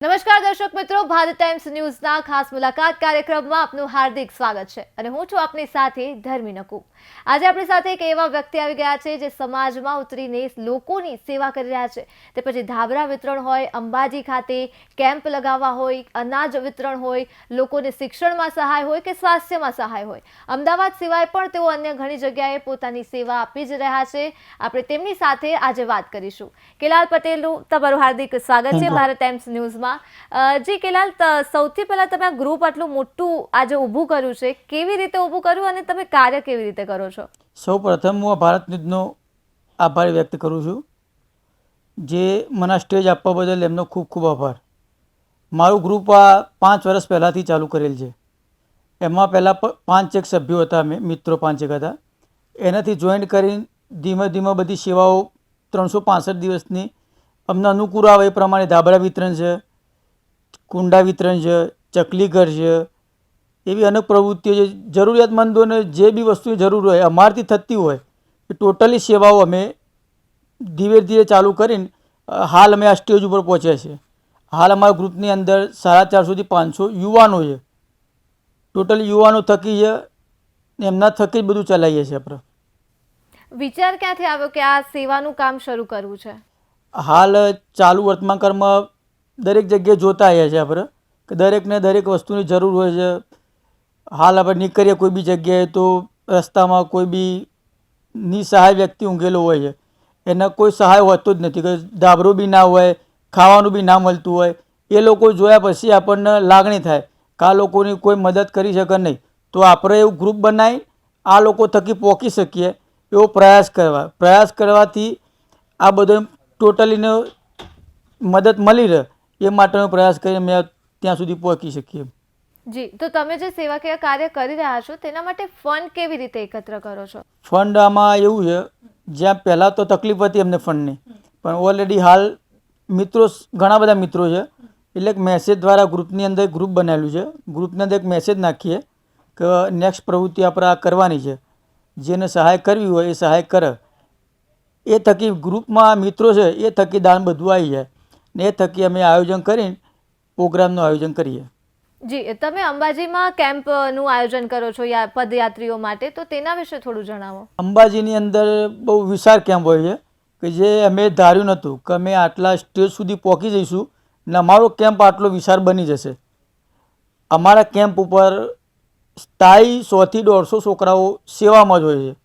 નમસ્કાર દર્શક મિત્રો, ભારત ટાઈમ્સ ન્યૂઝના ખાસ મુલાકાત કાર્યક્રમમાં આપનું હાર્દિક સ્વાગત છે અને હું છું આપની સાથે ધર્મી નકુ. આજે આપણી સાથે એક એવા વ્યક્તિ આવી ગયા છે જે સમાજમાં ઉતરીને લોકોની સેવા કરી રહ્યા છે. તે પછી ધાબળા વિતરણ હોય, અંબાજી ખાતે કેમ્પ લગાવવા હોય, અનાજ વિતરણ હોય, લોકોને શિક્ષણમાં સહાય હોય કે સ્વાસ્થ્યમાં સહાય હોય, અમદાવાદ સિવાય પણ તેઓ અન્ય ઘણી જગ્યાએ પોતાની સેવા આપી જ રહ્યા છે. આપણે તેમની સાથે આજે વાત કરીશું. કેલાલ પટેલનું તમારું હાર્દિક સ્વાગત છે ભારત ટાઈમ્સ ન્યૂઝમાં. જી કેલાલ, સૌથી પહેલા તમે આ ગ્રુપ આટલું મોટું આજે ઊભું કર્યું છે, કેવી રીતે ઊભું કર્યું અને તમે કાર્ય કેવી રીતે કરો છો? સૌ પ્રથમ હું ભારત ન્યૂઝનો આભાર વ્યક્ત કરું છું, જે મને સ્ટેજ આપવા બદલ એમનો ખૂબ ખૂબ આભાર. મારું ગ્રુપ આ 5 વર્ષ પહેલાંથી ચાલુ કરેલ છે. એમાં પહેલાં 5 સભ્યો હતા, અમે મિત્રો 5 હતા. એનાથી જોઈન્ટ કરીને ધીમે ધીમે બધી સેવાઓ 365 દિવસની અમને અનુકૂળ આવે એ પ્રમાણે ધાબળા વિતરણ છે, કુંડા વિતરણ છે, ચકલી ઘર છે, એવી અનેક પ્રવૃત્તિઓ છે. જરૂરિયાતમંદોને જે બી વસ્તુની જરૂર હોય, અમારથી થતી હોય એ ટોટલી સેવાઓ અમે ધીરે ધીરે ચાલુ કરીને હાલ અમે આ સ્ટેજ ઉપર પહોંચ્યા છે. હાલ અમારા ગ્રુપની અંદર 450 થી 500 યુવાનો છે. ટોટલી યુવાનો થકી છે, એમના થકી જ બધું ચલાવીએ છીએ આપણે. વિચાર ક્યાંથી આવ્યો કે આ સેવાનું કામ શરૂ કરવું છે? હાલ ચાલુ વર્તમાન કાળમાં દરેક જગ્યાએ જોતા આવ્યા છે આપણે કે દરેકને દરેક વસ્તુની જરૂર હોય છે. હાલ આપણે નીકળીએ કોઈ બી જગ્યાએ તો રસ્તામાં કોઈ બી નિસહાય વ્યક્તિ ઊંઘેલો હોય છે, એને કોઈ સહાય હોતો જ નથી, કે ધાબળો બી ના હોય, ખાવાનું બી ના મળતું હોય. એ લોકો જોયા પછી આપણને લાગણી થાય કે આ લોકોની કોઈ મદદ કરી શકે નહીં, તો આપણે એવું ગ્રુપ બનાવી આ લોકો થકી પહોંચી શકીએ એવો પ્રયાસ કરવાથી આ બધો ટોટલીને મદદ મળી રહે એ માટેનો પ્રયાસ કરીને મેં ત્યાં સુધી પહોંચી શકીએ. જી, તો તમે જે સેવાકીય કાર્ય કરી રહ્યા છો તેના માટે ફંડ કેવી રીતે એકત્ર કરો છો? ફંડ આમાં એવું છે, જ્યાં પહેલાં તો તકલીફ હતી અમને ફંડની, પણ ઓલરેડી હાલ મિત્રો ઘણા બધા મિત્રો છે, એટલે એક મેસેજ દ્વારા ગ્રુપની અંદર ગ્રુપ બનાવેલું છે. ગ્રુપની અંદર એક મેસેજ નાખીએ કે નેક્સ્ટ પ્રવૃત્તિ આપણે આ કરવાની છે, જેને સહાય કરવી હોય એ સહાય કરે. એ થકી ગ્રુપમાં મિત્રો છે એ થકી દાન બધું આવી જાય ને એ થકી અમે આયોજન કરીને પ્રોગ્રામનું આયોજન કરીએ. જી, તમે અંબાજીમાં કેમ્પનું આયોજન કરો છો પદયાત્રીઓ માટે, તો તેના વિશે થોડું જણાવો. અંબાજીની અંદર બહુ વિશાળ કેમ્પ હોય છે કે જે અમે ધાર્યું નહોતું કે અમે આટલા સ્ટેજ સુધી પહોંચી જઈશું ને અમારો કેમ્પ આટલો વિશાળ બની જશે. અમારા કેમ્પ ઉપર સ્થાયી 100 થી 150 છોકરાઓ સેવામાં જ હોય છે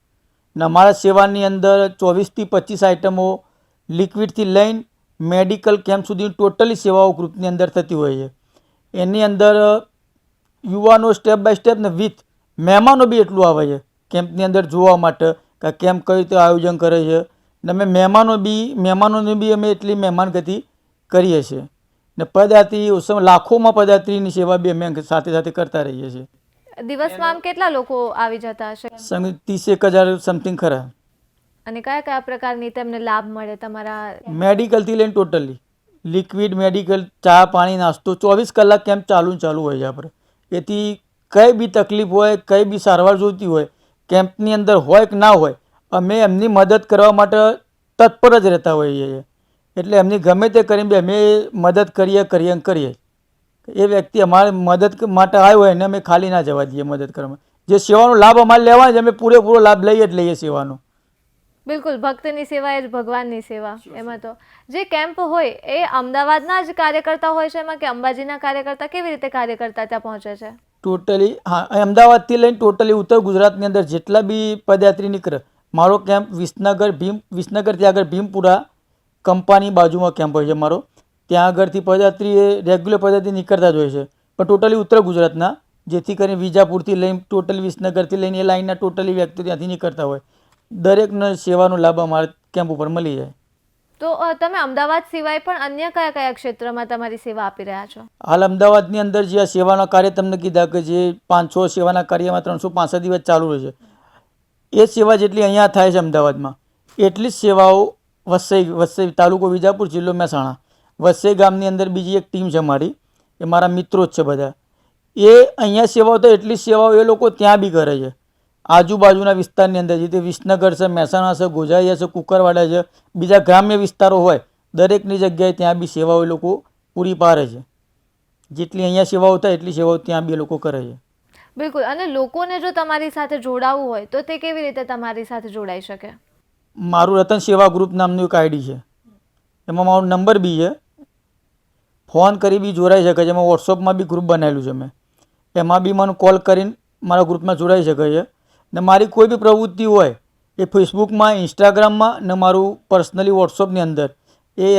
ને અમારા સેવાની અંદર 24 થી 25 આઇટમો લિક્વિડથી લઈને મેડિકલ કેમ્પ સુધી ટોટલી સેવાઓ ગ્રુપની અંદર થતી હોય છે. એની અંદર યુવાનો સ્ટેપ બાય સ્ટેપ ને વિથ મહેમાનો બી એટલું આવે છે કેમ્પની અંદર જોવા માટે કે આ કેમ્પ કઈ રીતે આયોજન કરે છે. ને અમે મહેમાનોને બી અમે એટલી મહેમાનગતિ કરીએ છીએ ને પદયાત્રી લાખોમાં પદયાત્રીની સેવા બી અમે સાથે સાથે કરતા રહીએ છીએ. દિવસમાં આમ કેટલા લોકો આવી જતા હશે? 30,000 સમથિંગ ખરા. અને કયા કયા પ્રકારની તેમને લાભ મળે તમારા? મેડિકલથી લઈને ટોટલી લિક્વિડ, મેડિકલ, ચા પાણી, નાસ્તો 24 કલાક કેમ્પ ચાલુ હોય છે આપણે. એથી કંઈ બી તકલીફ હોય, કંઈ બી સારવાર જોઈતી હોય, કેમ્પની અંદર હોય કે ના હોય, અમે એમની મદદ કરવા માટે તત્પર જ રહેતા હોઈએ છીએ. એટલે એમની ગમે તે કરીને બી અમે મદદ કરીએ. એ વ્યક્તિ અમારે મદદ માટે આવ્યો હોય એને અમે ખાલી ના જવા દઈએ મદદ કરવામાં. જે સેવાનો લાભ અમારે લેવાનો છે અમે પૂરેપૂરો લાભ લઈએ જ લઈએ સેવાનો. બિલકુલ, ભક્તની સેવા એ જ ભગવાનની સેવા. એમાં તો જે કેમ્પ હોય એ અમદાવાદના જ કાર્યકર્તા હોય છે એમાં, કે અંબાજીના કાર્યકર્તા કેવી રીતે કાર્યકર્તા ત્યાં પહોંચે છે? ટોટલી હા, અમદાવાદથી લઈને ટોટલી ઉત્તર ગુજરાતની અંદર જેટલા બી પદયાત્રી નીકળે. મારો કેમ્પ વિસનગરથી આગળ ભીમપુરા કંપાની બાજુમાં કેમ્પ હોય છે મારો. ત્યાં આગળથી પદયાત્રી રેગ્યુલર પદયાત્રી નીકળતા જ હોય છે, પણ ટોટલી ઉત્તર ગુજરાતના, જેથી કરીને વિજાપુરથી લઈને ટોટલી વિસનગરથી લઈને એ લાઈનના ટોટલી વ્યક્તિઓ ત્યાંથી નીકળતા હોય. દરેકને સેવાનો લાભ અમારા કેમ્પ ઉપર મળી જાય. તો તમે અમદાવાદ સિવાય પણ અન્ય કયા કયા ક્ષેત્રમાં તમારી સેવા આપી રહ્યા છો? હાલ અમદાવાદની અંદર જે આ સેવાના કાર્ય તમને કીધા કે જે 500 સેવાના કાર્યમાં 365 દિવસ ચાલુ રહે છે, એ સેવા જેટલી અહીંયા થાય છે અમદાવાદમાં, એટલી જ સેવાઓ વસઈ તાલુકો વિજાપુર, જિલ્લો મહેસાણા, વસઈ ગામની અંદર બીજી એક ટીમ છે મારી, એ મારા મિત્રો જ છે બધા. એ અહીંયા સેવાઓ તો એટલી સેવાઓ એ લોકો ત્યાં બી કરે છે. આજુબાજુના વિસ્તારની અંદર જે વિસનગર છે, મહેસાણા છે, ગોઝારિયા છે, કુકરવાડા છે, બીજા ગ્રામ્ય વિસ્તારો હોય, દરેકની જગ્યાએ ત્યાં બી સેવાઓ એ લોકો પૂરી પાડે છે. જેટલી અહીંયા સેવાઓ થાય એટલી સેવાઓ ત્યાં બી એ લોકો કરે છે. બિલકુલ. અને લોકોને જો તમારી સાથે જોડાવવું હોય તો તે કેવી રીતે તમારી સાથે જોડાઈ શકે? મારું રતન સેવા ગ્રુપ નામનું એક આઈડી છે, એમાં મારો નંબર બી છે, ફોન કરી બી જોડાઈ શકે છે. એમાં વોટ્સઅપમાં બી ગ્રુપ બનાવેલું છે મેં, એમાં બી મને કોલ કરીને મારા ગ્રુપમાં જોડાઈ શકે છે. ને મારી કોઈ બી પ્રવૃત્તિ હોય એ ફેસબુકમાં, ઇન્સ્ટાગ્રામમાં ને મારું પર્સનલી વોટ્સઅપની અંદર એ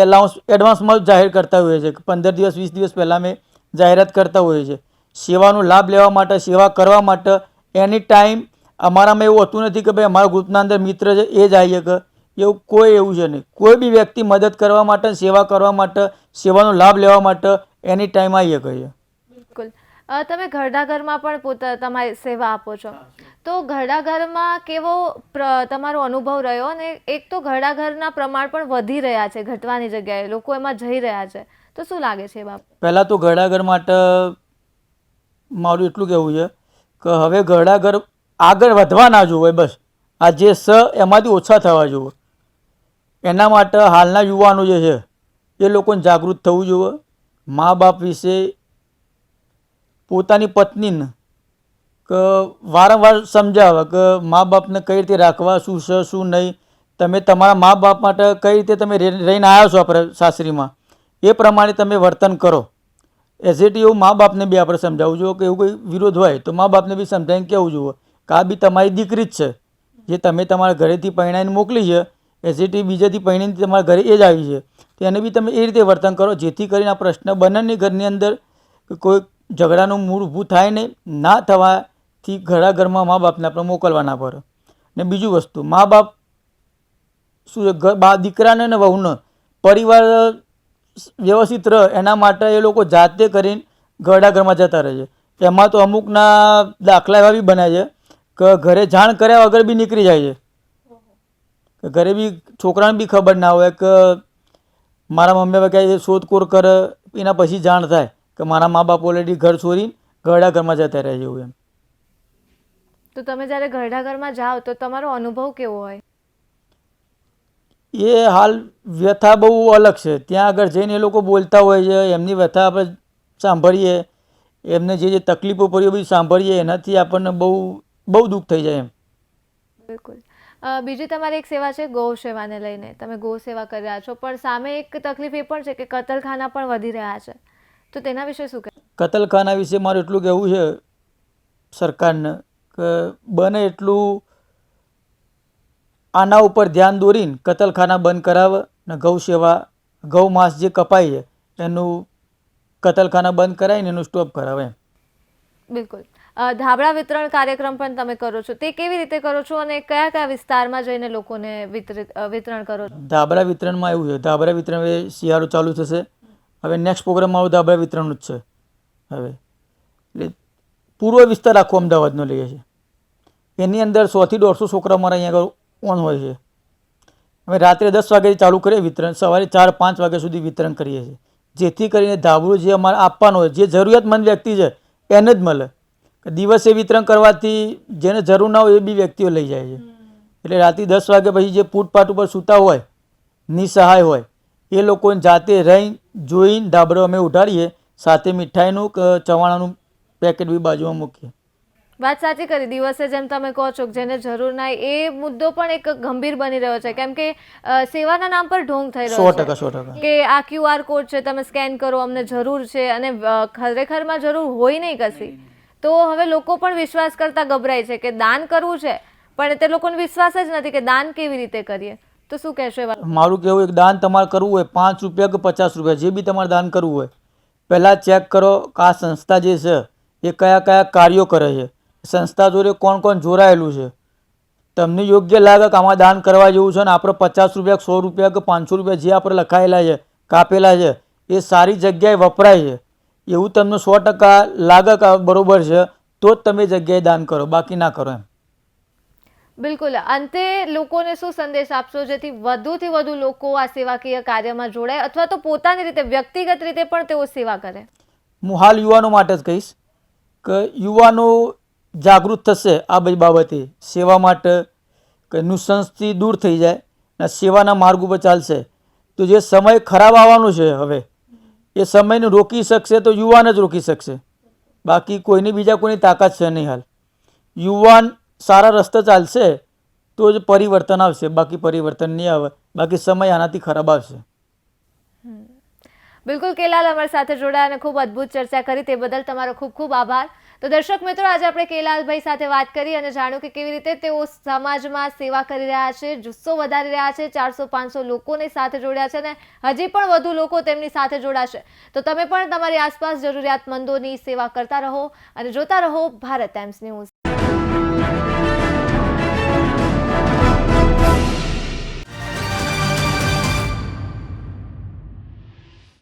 એડવાન્સમાં જાહેર કરતા હોઈએ છે. 15 દિવસ 20 દિવસ પહેલાં મેં જાહેરાત કરતા હોઈએ છીએ. સેવાનો લાભ લેવા માટે, સેવા કરવા માટે એની ટાઈમ અમારામાં એવું હોતું નથી કે ભાઈ અમારા ગ્રુપના અંદર મિત્ર છે એ જ આવી શકે, એવું કોઈ એવું છે નહીં. કોઈ બી વ્યક્તિ મદદ કરવા માટે, સેવા કરવા માટે, સેવાનો લાભ લેવા માટે એની ટાઈમ આવી શકે છે. બિલકુલ. તમે ઘરડા ઘરમાં પણ તમારી સેવા આપો છો, તો ઘરડા ઘરમાં કેવો તમારો અનુભવ રહ્યો? અને એક તો ઘરડા ઘરના પ્રમાણ પણ વધી રહ્યા છે, ઘટવાની જગ્યાએ લોકો એમાં જઈ રહ્યા છે, તો શું લાગે છે એ બાબત? પહેલાં તો ઘરડા ઘર માટે મારું એટલું કહેવું છે કે હવે ઘરડા ઘર આગળ વધવા ના જોવે, બસ આ જે એમાંથી ઓછા થવા જોવે. એના માટે હાલના યુવાનો જે છે એ લોકોને જાગૃત થવું જોઈએ. મા બાપ વિશે પોતાની પત્નીને કે વારંવાર સમજાવે કે મા બાપને કઈ રીતે રાખવા, શું છે શું નહીં, તમે તમારા મા બાપ માટે કઈ રીતે તમે રહીને આવ્યા છો આપણે સાસરીમાં, એ પ્રમાણે તમે વર્તન કરો. એઝ ઇટ એવું મા બાપને બી આપણે સમજાવવું જોઈએ કે એવું કોઈ વિરોધ હોય તો મા બાપને બી સમજાવીને કહેવું જોઈએ કે આ બી તમારી દીકરી જ છે, જે તમે તમારા ઘરેથી પરણાઈને મોકલી છે, એઝ ઇટ બીજેથી પરણીને તમારા ઘરે એ જ આવી છે, તો એને બી તમે એ રીતે વર્તન કરો જેથી કરીને આ પ્રશ્ન બને નહીં ઘરની અંદર, કોઈ ઝઘડાનું મૂળ ઊભું થાય નહીં. ના થવાથી ઘણા ઘરમાં મા બાપને આપણે મોકલવા ના પડે. ને બીજું વસ્તુ, મા બાપ શું છે, દીકરાને ને વહુને પરિવાર વ્યવસ્થિત રહે એના માટે એ લોકો જાતે કરીને ઘરડા ઘરમાં જતા રહે છે. એમાં તો અમુકના દાખલા એવા બી બને છે કે ઘરે જાણ કર્યા વગર બી નીકળી જાય છે, ઘરે બી છોકરાને બી ખબર ના હોય કે મારા મમ્મી પપ્પા કહે શોધખોળ કરે, એના પછી જાણ થાય કે મારા મા બાપ ઓલરેડી ઘર છોડીને ઘરડા ઘરમાં જતા રહે છે એવું એમ. તો તમે જ્યારે ઘરડા ઘરમાં જાઓ તો તમારો અનુભવ કેવો હોય? એ હાલ વ્યથા બહુ અલગ છે. ત્યાં આગળ જઈને એ લોકો બોલતા હોય છે, એમની વ્યથા આપણે સાંભળીએ, એમને જે તકલીફો પડી બધી સાંભળીએ, એનાથી આપણને બહુ બહુ દુઃખ થઈ જાય એમ. બિલકુલ. બીજી તમારી એક સેવા છે ગૌ સેવાને લઈને, તમે ગૌ સેવા કરી રહ્યા છો, પણ સામે એક તકલીફ એ પણ છે કે કતલખાના પણ વધી રહ્યા છે, તો તેના વિશે શું કહેવું? કતલખાના વિશે મારું એટલું કહેવું છે સરકારને કે બને એટલું આના ઉપર ધ્યાન દોરીને કતલખાના બંધ કરાવે ને ગૌ સેવા, ગૌ માંસ જે કપાય છે એનું કતલખાના બંધ કરાવીને એનું સ્ટોપ કરાવે. બિલકુલ. ધાબળા વિતરણ કાર્યક્રમ પણ તમે કરો છો, તે કેવી રીતે કરો છો અને કયા કયા વિસ્તારમાં જઈને લોકોને વિતરણ કરો છો? ધાબળા વિતરણમાં એવું છે, ધાબળા વિતરણ હવે શિયાળો ચાલુ થશે, હવે નેક્સ્ટ પ્રોગ્રામ મારું ધાબળા વિતરણનું જ છે. હવે એટલે પૂર્વ વિસ્તાર આખો અમદાવાદનો લઈએ છીએ, એની અંદર 100 થી 150 છોકરા મારા અહીંયા આગળ ઓન હોય છે. અમે રાત્રે 10 વાગ્યાથી ચાલુ કરીએ વિતરણ, સવારે 4-5 વાગ્યા સુધી વિતરણ કરીએ છીએ, જેથી કરીને ધાબળું જે અમારે આપવાનું હોય, જે જરૂરિયાતમંદ વ્યક્તિ છે એને જ મળે. દિવસે વિતરણ કરવાથી જેને જરૂર ના હોય એ બી વ્યક્તિઓ લઈ જાય છે. એટલે રાત્રે 10 વાગ્યા પછી જે ફૂટપાથ ઉપર સૂતા હોય, નિસહાય હોય, એ લોકોને જાતે રહી જોઈને ધાબળો અમે ઉઠાડીએ, સાથે મીઠાઈનું કે ચવાણાનું પેકેટ બી બાજુમાં મૂકીએ. વાત સાચી કરી. દિવસે જેમ તમે કહો છો જેને જરૂર ના, એ મુદ્દો પણ એક ગંભીર બની રહ્યો છે, કેમ કે સેવાના નામ પર ઢોંગ થઈ રહ્યો છે. 100% કે આ QR કોડ છે, તમે સ્કેન કરો, અમને જરૂર છે, અને ખરેખરમાં જરૂર હોય નહીં કશી. તો હવે લોકો પણ વિશ્વાસ કરતા ગભરાય છે કે દાન કરવું છે, પણ તે લોકોને વિશ્વાસ જ નથી કે દાન કેવી રીતે કરીએ. તો શું કહેશો? મારું કહેવું, એક દાન તમારે કરવું હોય, 5 રૂપિયા કે 50 રૂપિયા જે બી તમારે દાન કરવું હોય, પહેલાં ચેક કરો કે આ સંસ્થા જે છે એ કયા કયા કાર્યો કરે છે, સંસ્થા જોડે કોણ કોણ જોડાયેલું છે. તમને યોગ્ય લાગે કે આમાં દાન કરવા જેવું છે ને આપણે 50 રૂપિયા, 100 રૂપિયા કે 500 રૂપિયા જે આપણે લખાયેલા છે, કાપેલા છે, એ સારી જગ્યાએ વપરાય છે, એવું તમને 100% લાગે કે બરોબર છે, તો જ તમે જગ્યાએ દાન કરો, બાકી ના કરો એમ. બિલકુલ. અંતે લોકોને શું સંદેશ આપશો જેથી વધુથી વધુ લોકો આ સેવાકીય કાર્યમાં જોડાય, અથવા તો પોતાની રીતે વ્યક્તિગત રીતે પણ તેઓ સેવા કરે? હું હાલ યુવાનો માટે જ કહીશ કે યુવાનો જાગૃત થશે આ બધી બાબતે, સેવા માટે કે નુસંસથી દૂર થઈ જાય અને સેવાના માર્ગ ઉપર ચાલશે, તો જે સમય ખરાબ આવવાનું છે હવે એ સમયને રોકી શકશે તો યુવાન જ રોકી શકશે, બાકી કોઈની બીજા કોઈની તાકાત છે નહીં. હાલ યુવાન સારા રસ્તે ચાલશે તો જ પરિવર્તન આવશે, બાકી પરિવર્તન નહીં આવે, બાકી સમય આનાથી ખરાબ આવશે. બિલકુલ કેલાલ અમારી સાથે જોડાયા અને ખૂબ અદ્ભુત ચર્ચા કરી, તે બદલ તમારો ખૂબ ખૂબ આભાર. તો દર્શક મિત્રો, આજે આપણે કેલાલભાઈ સાથે વાત કરી અને જાણ્યું કે કેવી રીતે તેઓ સમાજમાં સેવા કરી રહ્યા છે, જુસ્સો વધારી રહ્યા છે, 400-500 લોકોની સાથે જોડ્યા છે અને હજી પણ વધુ લોકો તેમની સાથે જોડાશે. તો તમે પણ તમારી આસપાસ જરૂરિયાતમંદોની સેવા કરતા રહો અને જોતા રહો ભારત ટાઈમ્સ ન્યૂઝ.